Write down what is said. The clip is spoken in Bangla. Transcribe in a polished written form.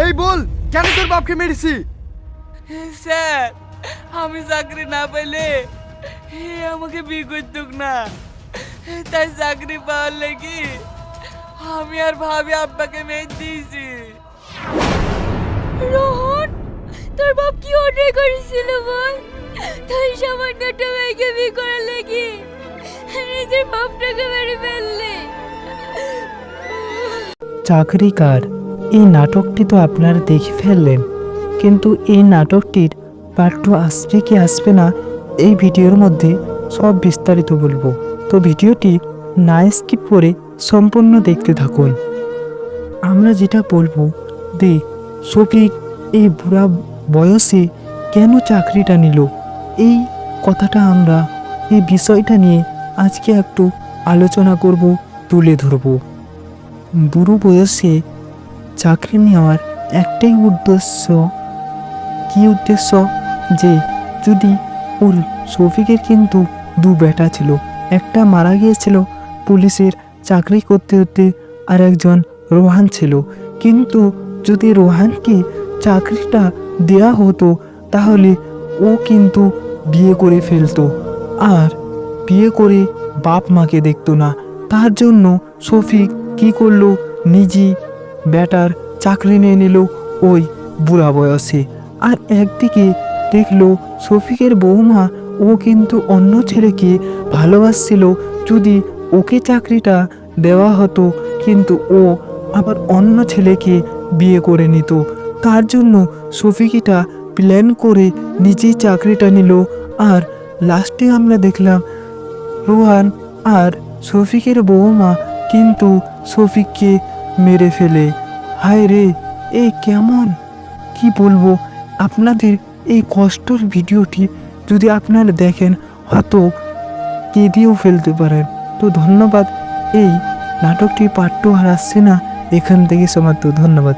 এই বল, কেন তোর বাপকে মেরেছি? স্যার, আমি চাকরি না পেলে আমাকে বিয়ে করতুক না, তাই চাকরি পাওয়ার লেগে আমি আর ভাবি আব্বাকে মেয়ে দিয়েছি। রোহন, তোর বাপ কি অন্যায় করেছিল বল? তাই সামান্য একটা মেয়েকে বিয়ে করার লেগে নিজের বাপটাকে মেরে ফেললে। চাকরি কার এই নাটকটি তো আপনারা দেখে ফেললেন, কিন্তু এই নাটকটির পার্ট 2 আসবে কি আসবে না এই ভিডিওর মধ্যে সব বিস্তারিত বলবো। তো ভিডিওটি না স্কিপ করে সম্পূর্ণ দেখতে থাকুন। আমরা যেটা বলবো যে শফিক এই বুড়া বয়সে কেন চাকরিটা নিল, এই কথাটা আমরা এই বিষয়টা নিয়ে আজকে একটু আলোচনা করব, তুলে ধরব। বুড়ো বয়সে চাকরি নেওয়ার একটাই উদ্দেশ্য, কি উদ্দেশ্য, যে যদি ওর শফিকের কিন্তু 2 বেটা ছিল, একটা মারা গিয়েছিল পুলিশের চাকরি করতে করতে, আর একজন রোহান ছিল। কিন্তু যদি রোহানকে চাকরিটা দেয়া হতো তাহলে ও কিন্তু বিয়ে করে ফেলতো, আর বিয়ে করে বাপ মাকে দেখতো না। তার জন্য শফিক কি করলো, নিজেই বেটার চাকরি নিয়ে নিল ওই বুড়া বয়সে। আর একদিকে দেখলো শফিকের বৌমা, ও কিন্তু অন্য ছেলেকে ভালোবাসছিল, যদি ওকে চাকরিটা দেওয়া হতো কিন্তু ও আবার অন্য ছেলেকে বিয়ে করে নিত। তার জন্য শফিকটা প্ল্যান করে নিজেই চাকরিটা নিল। আর লাস্টে আমরা দেখলাম রোহান আর শফিকের বৌমা কিন্তু শফিককে মেরে ফেলে। হায় রে, এই কেমন, কি বলবো আপনাদের। এই কষ্টের ভিডিওটি যদি আপনারা দেখেন হয়তো কেঁদেও ফেলতে পারেন। তো ধন্যবাদ। এই নাটকটি পার্ট 2 আর আসছে না, এখান থেকে সমাপ্ত। ধন্যবাদ।